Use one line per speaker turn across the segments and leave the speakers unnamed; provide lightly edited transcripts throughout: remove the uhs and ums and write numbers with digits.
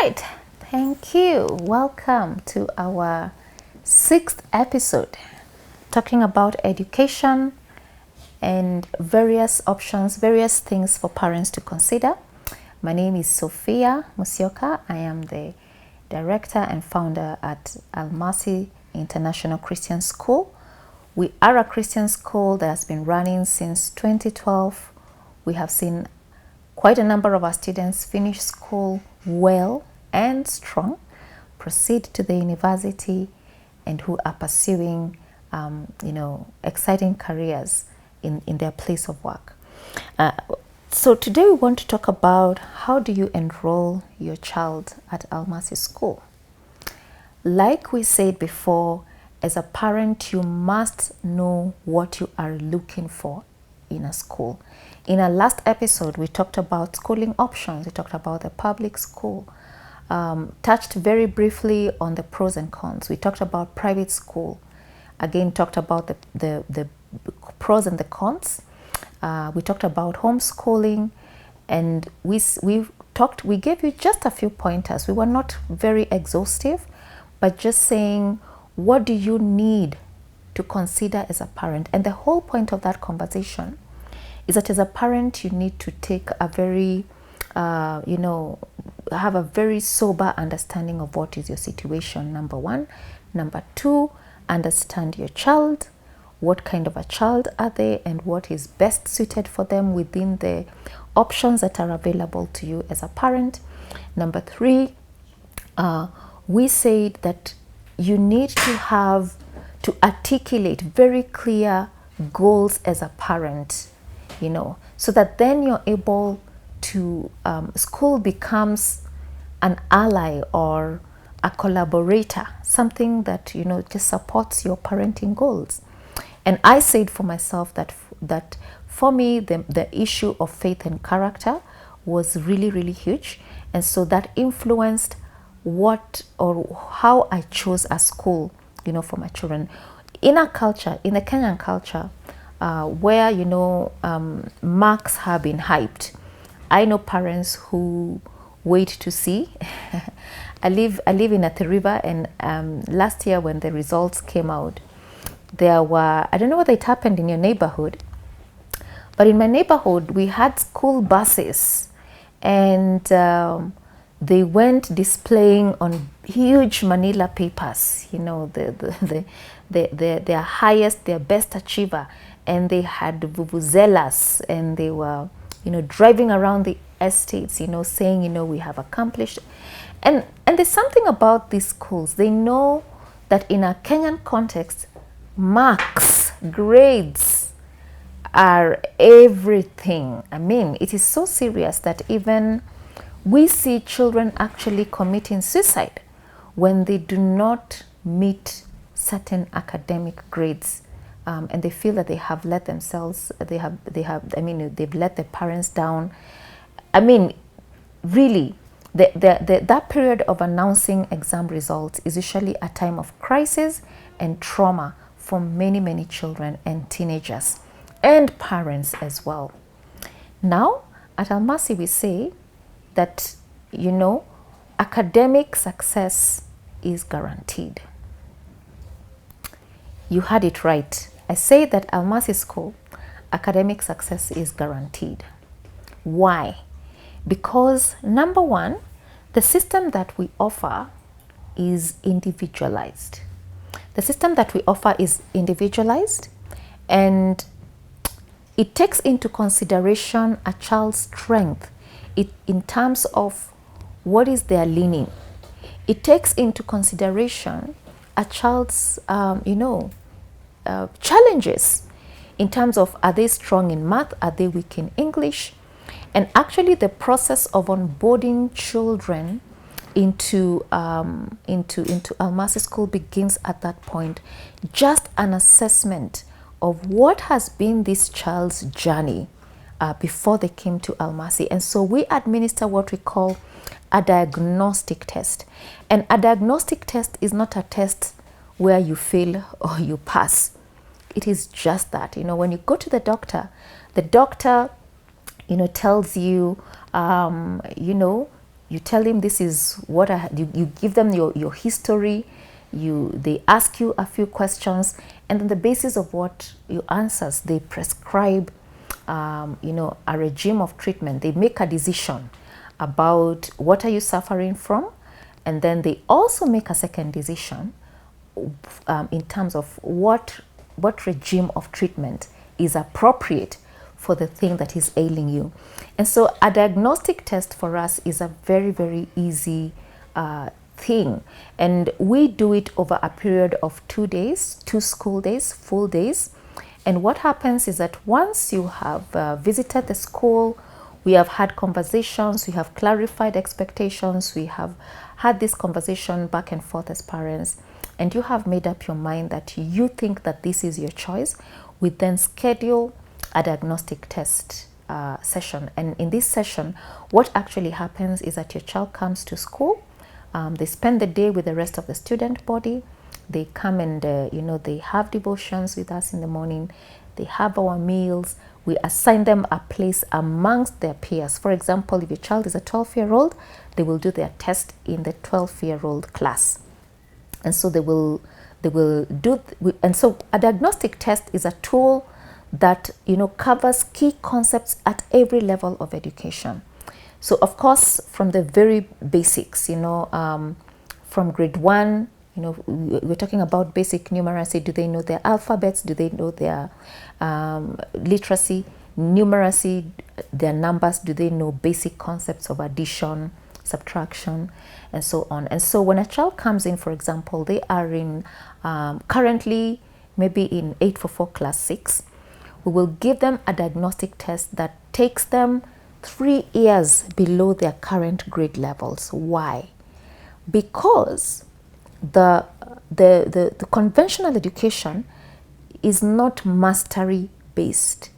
right, thank you. Welcome to our 6th episode talking about education and various options, various things for parents to consider. My name is Sophia Musioka. I am the director and founder at Almasi International Christian School. We are a Christian school that has been running since 2012. We have seen quite a number of our students finish school well and strong, proceed to the university, and who are pursuing, exciting careers in their place of work. So today we want to talk about how do you enroll your child at Almasi School. Like we said before, as a parent, you must know what you are looking for in a school. In our last episode, we talked about schooling options. We talked about the public school, touched very briefly on the pros and cons. We talked about private school. Again, talked about the pros and the cons. We talked about homeschooling, and we gave you just a few pointers. We were not very exhaustive, but just saying, what do you need to consider as a parent? And the whole point of that conversation is that as a parent, you need to take a very, have a very sober understanding of what is your situation, number one. Number two, understand your child. What kind of a child are they, and what is best suited for them within the options that are available to you as a parent. Number three, we said that you need to articulate very clear goals as a parent, so that then you're able to, school becomes an ally or a collaborator, something that, just supports your parenting goals. And I said for myself that for me, the issue of faith and character was really, really huge. And so that influenced what or how I chose a school, for my children. In our culture, in the Kenyan culture, where, marks have been hyped, I know parents who wait to see. I live in Athi River, and last year when the results came out, there were, I don't know whether it happened in your neighborhood, but in my neighborhood, we had school buses, and they went displaying on huge manila papers, their highest, their best achiever, and they had vuvuzelas, and they were, driving around the estates, saying, we have accomplished. And there's something about these schools. They know that in a Kenyan context, marks, grades are everything. I mean, it is so serious that even we see children actually committing suicide when they do not meet certain academic grades, and they feel that they have let themselves, they've let their parents down. I mean, really, that period of announcing exam results is usually a time of crisis and trauma for many, many children and teenagers and parents as well. Now, at Almasi, we say that, academic success is guaranteed. You heard it right. I say that Almasi School, academic success is guaranteed. Why? Because number one, the system that we offer is individualized. The system that we offer is individualized, and it takes into consideration a child's strength in terms of what is their leaning. It takes into consideration a child's, challenges in terms of, are they strong in math? Are they weak in English? And actually the process of onboarding children into Almasi School begins at that point. Just an assessment of what has been this child's journey before they came to Almasi. And so we administer what we call a diagnostic test. And a diagnostic test is not a test where you fail or you pass. It is just that, when you go to the doctor tells you, You tell him this is what you give them your history. They ask you a few questions, and on the basis of what you answers, they prescribe a regime of treatment. They make a decision about what are you suffering from, and then they also make a second decision in terms of what regime of treatment is appropriate for the thing that is ailing you. And so a diagnostic test for us is a very, very easy thing. And we do it over a period of 2 days, 2 school days, full days. And what happens is that once you have visited the school, we have had conversations, we have clarified expectations, we have had this conversation back and forth as parents, and you have made up your mind that you think that this is your choice, we then schedule a diagnostic test session. And in this session, what actually happens is that your child comes to school, they spend the day with the rest of the student body, they come and they have devotions with us in the morning, they have our meals, we assign them a place amongst their peers. For example, if your child is a 12-year-old, they will do their test in the 12-year-old class. And so they will do, and so a diagnostic test is a tool that covers key concepts at every level of education. So of course, from the very basics, from grade 1, we're talking about basic numeracy. Do they know their alphabets? Do they know their literacy, numeracy, their numbers? Do they know basic concepts of addition, subtraction, and so on? And so when a child comes in, for example, they are in currently maybe in 844 class 6, we will give them a diagnostic test that takes them 3 years below their current grade levels. Why? Because the conventional education is not mastery based,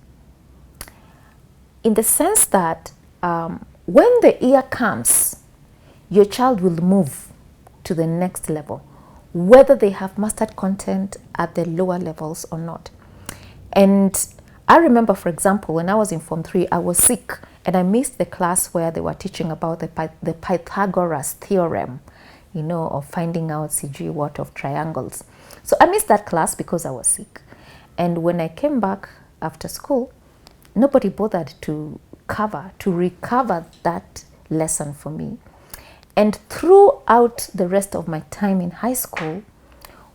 in the sense that when the year comes, your child will move to the next level, whether they have mastered content at the lower levels or not. And I remember, for example, when I was in Form 3, I was sick and I missed the class where they were teaching about the Pythagoras theorem, of finding out CG what of triangles. So I missed that class because I was sick. And when I came back after school, nobody bothered to recover that lesson for me. And throughout the rest of my time in high school,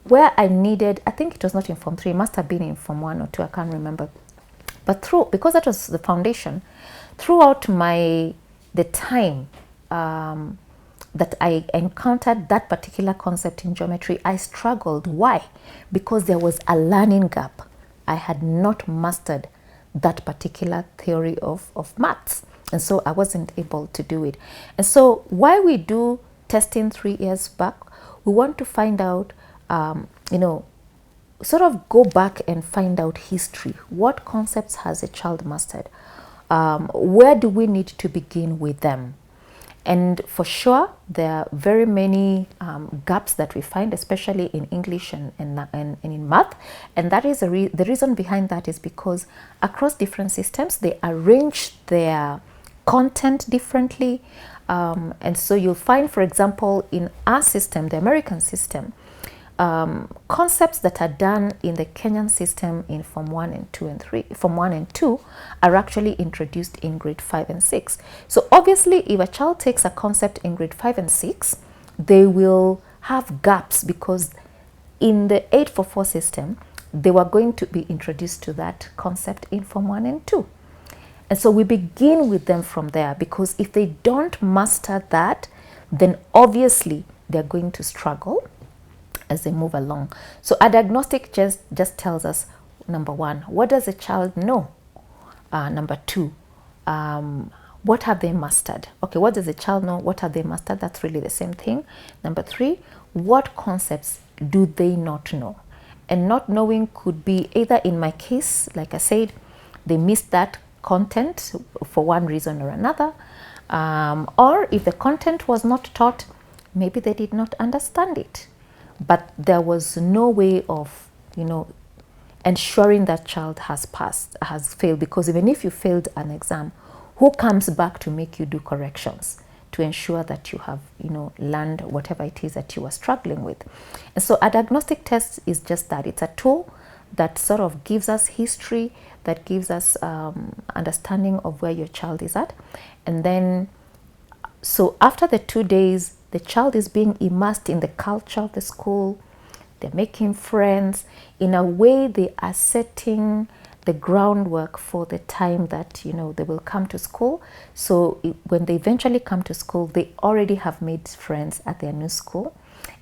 where I needed, I think it was not in Form 3, it must have been in Form 1 or 2, I can't remember. But because that was the foundation, throughout the time that I encountered that particular concept in geometry, I struggled. Why? Because there was a learning gap. I had not mastered that particular theory of maths. And so I wasn't able to do it. And so why we do testing 3 years back, we want to find out, sort of go back and find out history. What concepts has a child mastered? Where do we need to begin with them? And for sure, there are very many gaps that we find, especially in English and in math. And that is the reason behind that is because across different systems, they arrange their content differently. And so you'll find, for example, in our system, the American system, concepts that are done in the Kenyan system in Form 1 and 2 and 3, Form 1 and 2 are actually introduced in grade 5 and 6. So obviously, if a child takes a concept in grade 5 and 6, they will have gaps because in the 844 system, they were going to be introduced to that concept in Form 1 and 2. And so we begin with them from there, because if they don't master that, then obviously they're going to struggle as they move along. So a diagnostic just tells us, number 1, what does a child know? Number 2, what have they mastered? Okay, what does a child know? What have they mastered? That's really the same thing. Number 3, what concepts do they not know? And not knowing could be either, in my case, like I said, they missed that content for one reason or another, or if the content was not taught, maybe they did not understand it. But there was no way of, ensuring that child has failed, because even if you failed an exam, who comes back to make you do corrections, to ensure that you have, learned whatever it is that you are struggling with. And so a diagnostic test is just that. It's a tool that sort of gives us history, that gives us understanding of where your child is at. And then, so after the 2 days, the child is being immersed in the culture of the school. They're making friends. In a way, they are setting the groundwork for the time that, they will come to school. So when they eventually come to school, they already have made friends at their new school,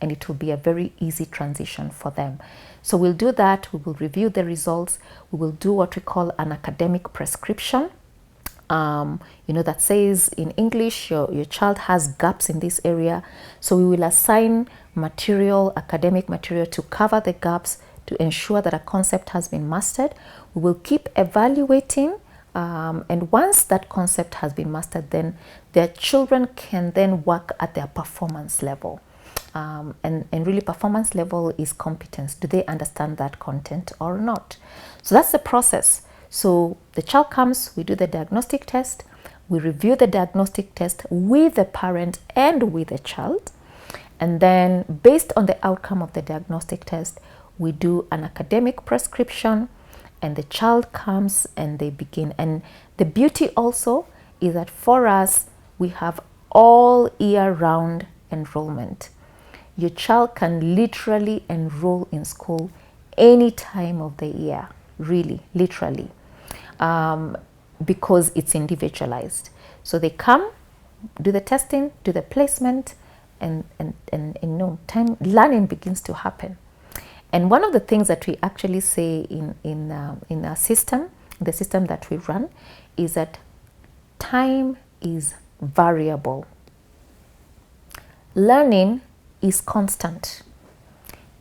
and it will be a very easy transition for them. So we'll do that. We will review the results. We will do what we call an academic prescription. That says in English, your child has gaps in this area. So we will assign material, academic material, to cover the gaps, to ensure that a concept has been mastered. We will keep evaluating, and once that concept has been mastered, then their children can then work at their performance level. And really, performance level is competence. Do they understand that content or not? So that's the process. So the child comes, we do the diagnostic test, we review the diagnostic test with the parent and with the child. And then based on the outcome of the diagnostic test, we do an academic prescription, and the child comes and they begin. And the beauty also is that for us, we have all year-round enrollment. Your child can literally enroll in school any time of the year, really, literally, because it's individualized. So they come, do the testing, do the placement, and time learning begins to happen. And one of the things that we actually say in our system, the system that we run, is that time is variable. Learning is constant.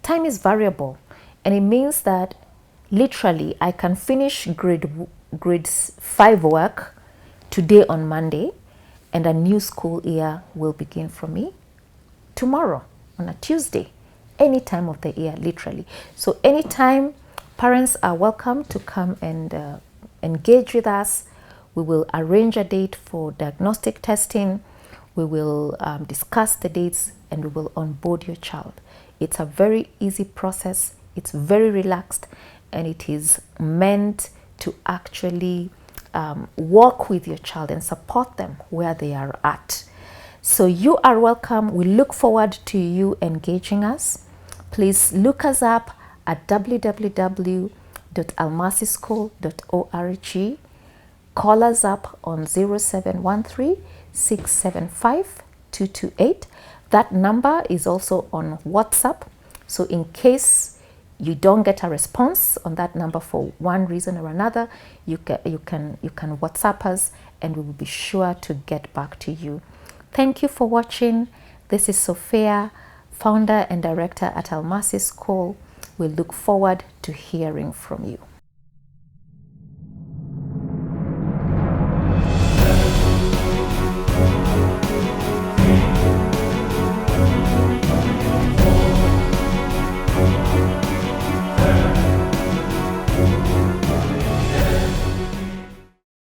Time is variable, and it means that literally I can finish grade 5 work today on Monday, and a new school year will begin for me tomorrow on a Tuesday, any time of the year, literally. So anytime, parents are welcome to come and engage with us. We will arrange a date for diagnostic testing. We will discuss the dates, and we will onboard your child. It's a very easy process. It's very relaxed, and it is meant to actually work with your child and support them where they are at. So you are welcome. We look forward to you engaging us. Please look us up at www.almasischool.org. Call us up on 0713 675 228. That number is also on WhatsApp. So in case you don't get a response on that number for one reason or another, you can WhatsApp us, and we will be sure to get back to you. Thank you for watching. This is Sophia, founder and director at Almasi School. We look forward to hearing from you.